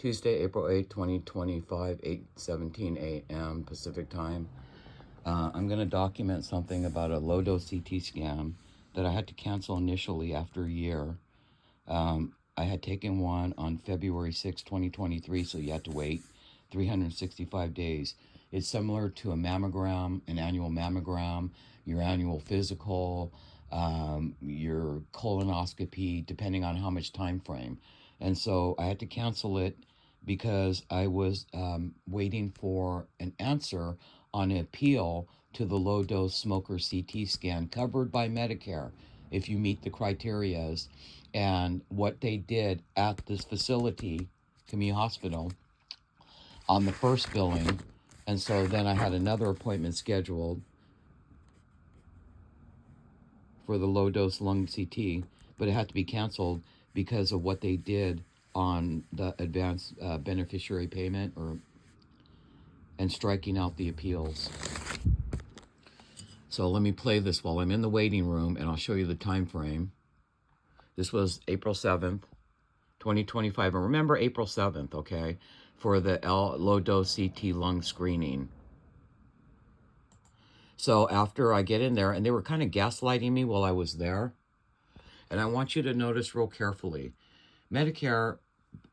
Tuesday, April 8, 2025, 8:17 a.m. Pacific Time. I'm going to document something about a low-dose CT scan that I had to cancel initially after a year. I had taken one on February 6, 2023, so you had to wait 365 days. It's similar to a mammogram, an annual mammogram, your annual physical, your colonoscopy, depending on how much time frame. And so I had to cancel it because I was waiting for an answer on an appeal to the low-dose smoker CT scan covered by Medicare if you meet the criterias. And what they did at this facility, community hospital, on the first billing, and so then I had another appointment scheduled for the low-dose lung CT, but it had to be canceled because of what they did on the advanced beneficiary payment and striking out the appeals. So let me play this while I'm in the waiting room, and I'll show you the time frame. This was April 7th, 2025. And remember April 7th, okay, for the low-dose CT lung screening. So after I get in there, and they were kind of gaslighting me while I was there, and I want you to notice real carefully. Medicare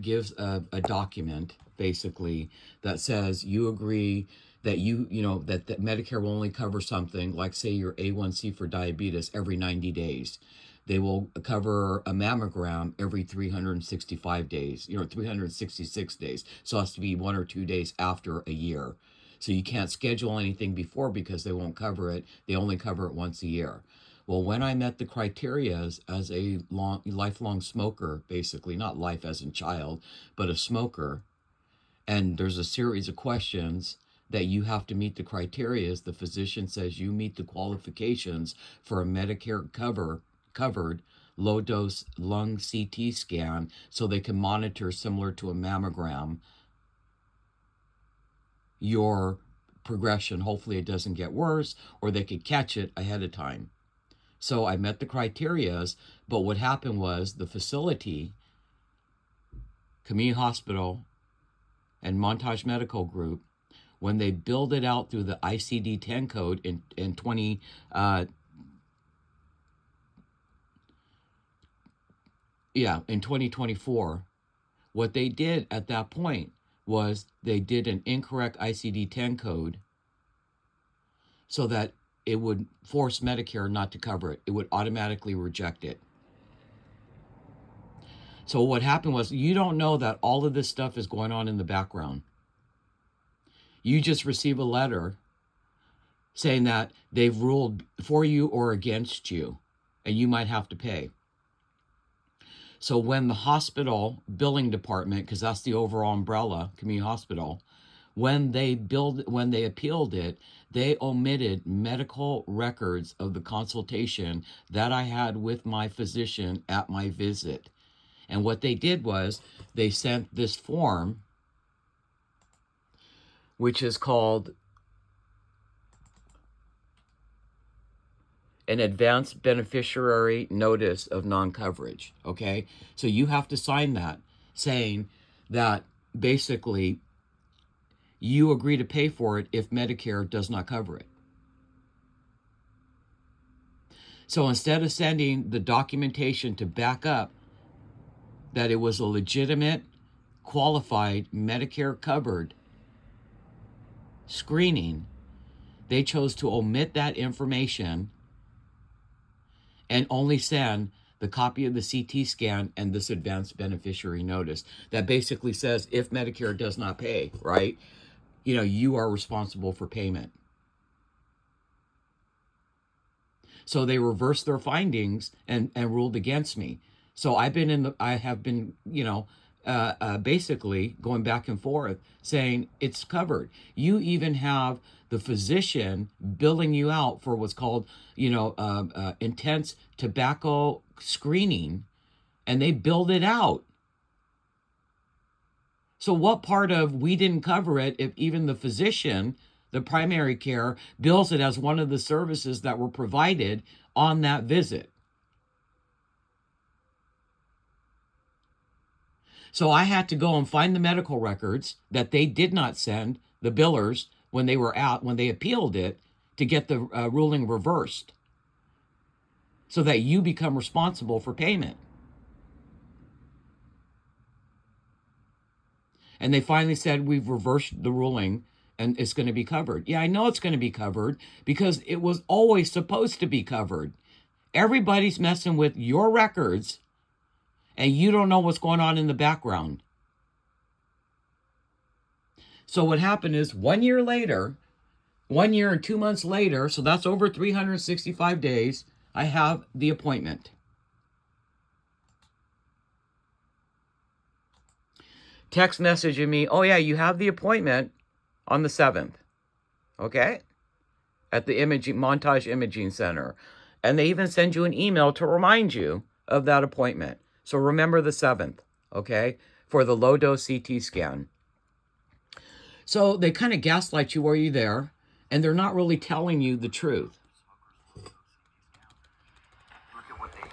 gives a document, basically, that says you agree that that Medicare will only cover something like, say, your A1C for diabetes every 90 days. They will cover a mammogram every 365 days, 366 days. So it has to be 1 or 2 days after a year. So you can't schedule anything before because they won't cover it. They only cover it once a year. Well, when I met the criteria as a lifelong smoker, basically, not life as in child, but a smoker, and there's a series of questions that you have to meet the criteria, the physician says you meet the qualifications for a Medicare covered low-dose lung CT scan so they can monitor, similar to a mammogram, your progression. Hopefully it doesn't get worse, or they could catch it ahead of time. So I met the criterias, but what happened was the facility, community hospital, and Montage Medical Group, when they billed it out through the ICD-10 code in 2024, what they did at that point was they did an incorrect ICD-10 code so that it would force Medicare not to cover it. It would automatically reject it. So what happened was, you don't know that all of this stuff is going on in the background. You just receive a letter saying that they've ruled for you or against you, and you might have to pay. So when the hospital billing department, because that's the overall umbrella, community hospital, when they appealed it, they omitted medical records of the consultation that I had with my physician at my visit. And what they did was they sent this form, which is called an advanced beneficiary notice of non-coverage, okay? So you have to sign that, saying that basically you agree to pay for it if Medicare does not cover it. So instead of sending the documentation to back up that it was a legitimate, qualified, Medicare-covered screening, they chose to omit that information and only send the copy of the CT scan and this advanced beneficiary notice that basically says if Medicare does not pay, right, you are responsible for payment. So they reversed their findings and ruled against me. So I have been, basically going back and forth saying it's covered. You even have the physician billing you out for what's called, intense tobacco screening, and they billed it out. So what part of we didn't cover it if even the physician, the primary care, bills it as one of the services that were provided on that visit? So I had to go and find the medical records that they did not send the billers when they were out, when they appealed it, to get the ruling reversed so that you become responsible for payment. And they finally said, we've reversed the ruling and it's going to be covered. Yeah, I know it's going to be covered because it was always supposed to be covered. Everybody's messing with your records and you don't know what's going on in the background. So what happened is 1 year later, 1 year and 2 months later, so that's over 365 days, I have the appointment. Text messaging me, oh yeah, you have the appointment on the 7th, okay? At the Montage Imaging Center. And they even send you an email to remind you of that appointment. So remember the 7th, okay? For the low-dose CT scan. So they kind of gaslight you while you're there, and they're not really telling you the truth. Look at what they did.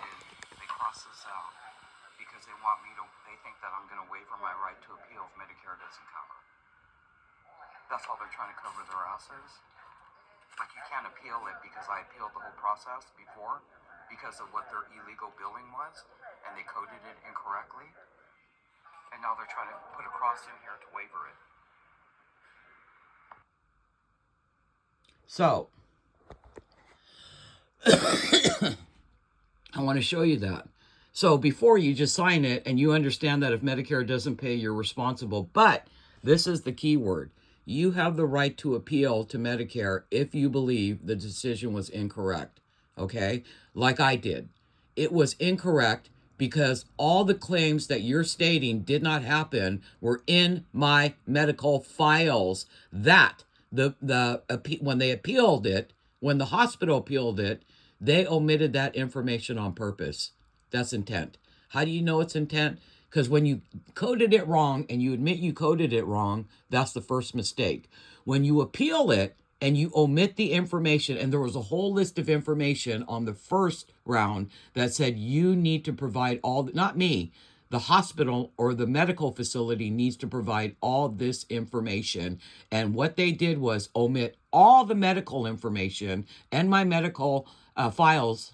They crossed this out because they want me to, they think that I'm going to waiver my right to appeal if Medicare doesn't cover. That's all they're trying to cover their asses. Like, you can't appeal it because I appealed the whole process before because of what their illegal billing was, and they coded it incorrectly. And now they're trying to put a cross in here to waiver it. So, I want to show you that. So before you just sign it and you understand that if Medicare doesn't pay, you're responsible. But this is the key word. You have the right to appeal to Medicare if you believe the decision was incorrect. Okay? Like I did. It was incorrect because all the claims that you're stating did not happen were in my medical files. That when they appealed it, when the hospital appealed it, they omitted that information on purpose. That's intent. How do you know it's intent? Because when you coded it wrong and you admit you coded it wrong, that's the first mistake. When you appeal it and you omit the information, and there was a whole list of information on the first round that said you need to provide all, not me, the hospital or the medical facility needs to provide all this information. And what they did was omit all the medical information, and my medical files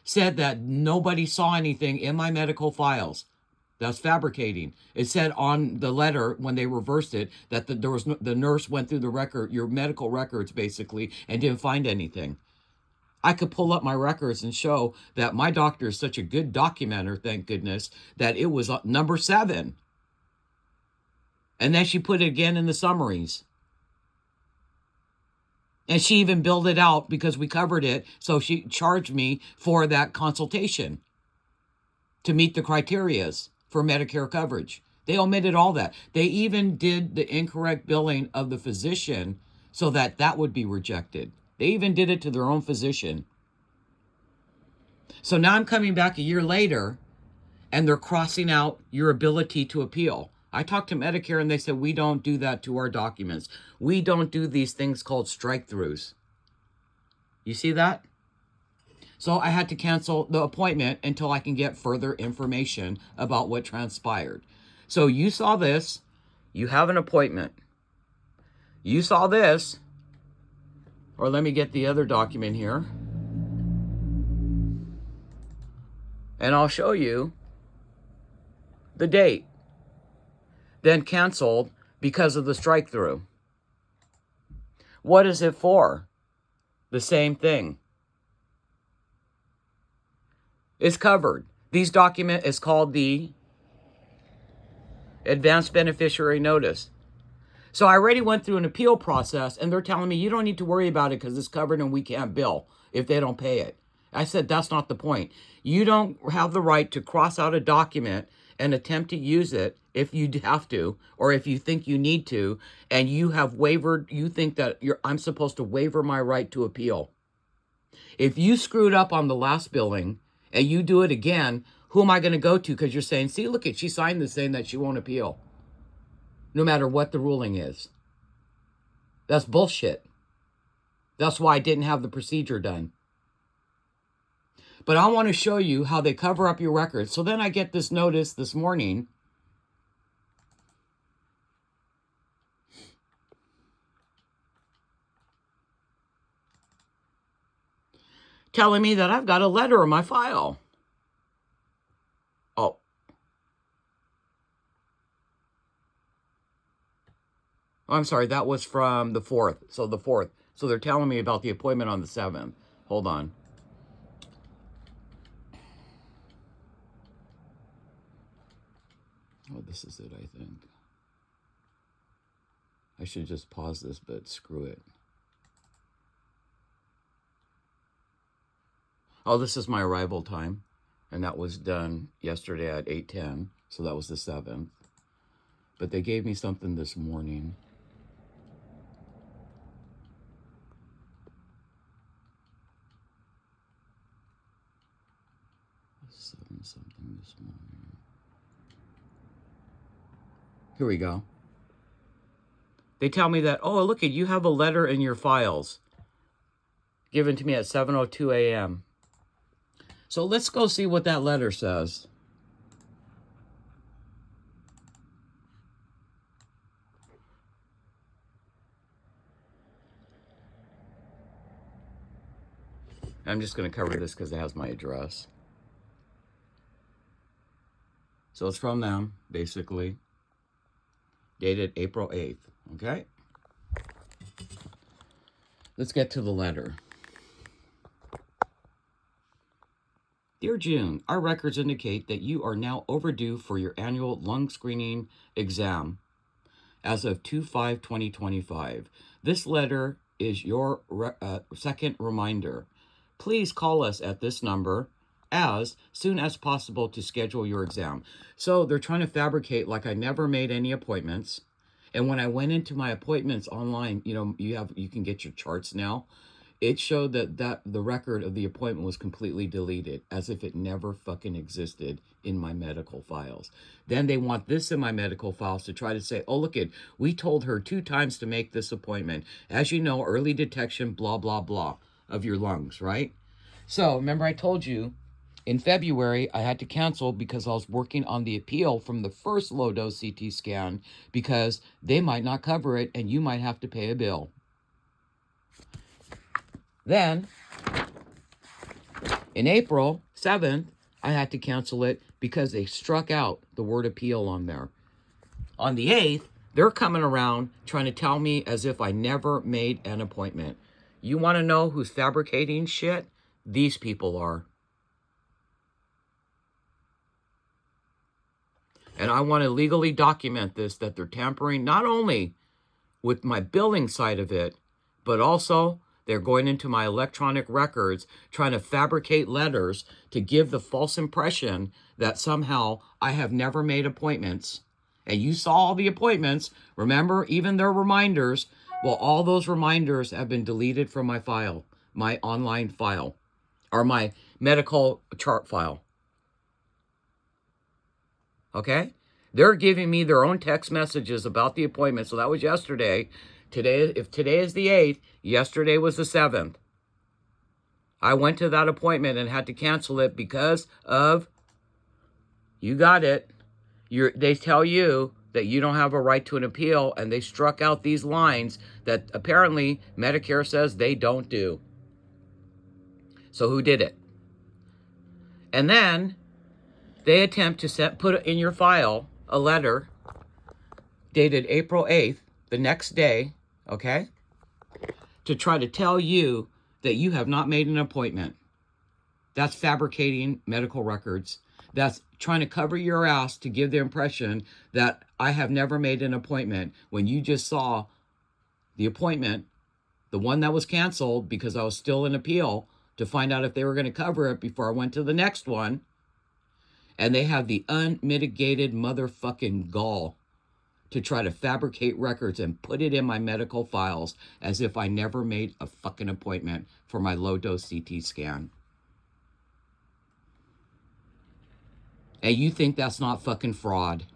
said that nobody saw anything in my medical files. That's fabricating. It said on the letter when they reversed it that the nurse went through the record, your medical records basically, and didn't find anything. I could pull up my records and show that my doctor is such a good documenter, thank goodness, that it was number 7. And then she put it again in the summaries. And she even billed it out because we covered it, so she charged me for that consultation to meet the criterias for Medicare coverage. They omitted all that. They even did the incorrect billing of the physician so that that would be rejected. They even did it to their own physician. So now I'm coming back a year later, and they're crossing out your ability to appeal. I talked to Medicare, and they said, we don't do that to our documents. We don't do these things called strike-throughs. You see that? So I had to cancel the appointment until I can get further information about what transpired. So you saw this. You have an appointment. You saw this. Or let me get the other document here. And I'll show you the date. Then canceled because of the strike-through. What is it for? The same thing. It's covered. These document is called the Advanced Beneficiary Notice. So I already went through an appeal process, and they're telling me you don't need to worry about it because it's covered and we can't bill if they don't pay it. I said, that's not the point. You don't have the right to cross out a document and attempt to use it if you have to, or if you think you need to, and you have wavered, you think that I'm supposed to waiver my right to appeal. If you screwed up on the last billing and you do it again, who am I going to go to? Because you're saying, see, look, she signed this saying that she won't appeal, no matter what the ruling is. That's bullshit. That's why I didn't have the procedure done. But I want to show you how they cover up your records. So then I get this notice this morning telling me that I've got a letter in my file. Oh. I'm sorry, that was from the 4th. So the 4th. So they're telling me about the appointment on the 7th. Hold on. Oh, this is it, I think. I should just pause this, but screw it. Oh, this is my arrival time. And that was done yesterday at 8:10. So that was the 7th. But they gave me something this morning. Something this morning. Here we go. They tell me that, oh, look, you have a letter in your files given to me at 7:02 a.m. So let's go see what that letter says. I'm just going to cover this because it has my address. So it's from them, basically. Dated April 8th, okay? Let's get to the letter. Dear June, our records indicate that you are now overdue for your annual lung screening exam as of 2/5/2025. This letter is your second reminder. Please call us at this number as soon as possible to schedule your exam. So they're trying to fabricate like I never made any appointments. And when I went into my appointments online, you know, you can get your charts now. It showed that the record of the appointment was completely deleted, as if it never fucking existed in my medical files. Then they want this in my medical files to try to say, oh, look it, we told her 2 times to make this appointment. As you know, early detection, blah, blah, blah, of your lungs, right? So remember I told you in February I had to cancel because I was working on the appeal from the first low-dose CT scan because they might not cover it and you might have to pay a bill. Then, in April 7th, I had to cancel it because they struck out the word appeal on there. On the 8th, they're coming around trying to tell me as if I never made an appointment. You want to know who's fabricating shit? These people are. And I want to legally document this, that they're tampering not only with my billing side of it, but also they're going into my electronic records, trying to fabricate letters to give the false impression that somehow I have never made appointments. And you saw all the appointments. Remember, even their reminders. Well, all those reminders have been deleted from my file, my online file, or my medical chart file. Okay? They're giving me their own text messages about the appointment. So that was yesterday. Today, if today is the 8th, yesterday was the 7th. I went to that appointment and had to cancel it because of, you got it, they tell you that you don't have a right to an appeal, and they struck out these lines that apparently Medicare says they don't do. So who did it? And then they attempt to put in your file a letter dated April 8th, the next day, okay, to try to tell you that you have not made an appointment. That's fabricating medical records. That's trying to cover your ass to give the impression that I have never made an appointment when you just saw the appointment, the one that was canceled because I was still in appeal to find out if they were going to cover it before I went to the next one. And they have the unmitigated motherfucking gall to try to fabricate records and put it in my medical files as if I never made a fucking appointment for my low-dose CT scan. And you think that's not fucking fraud?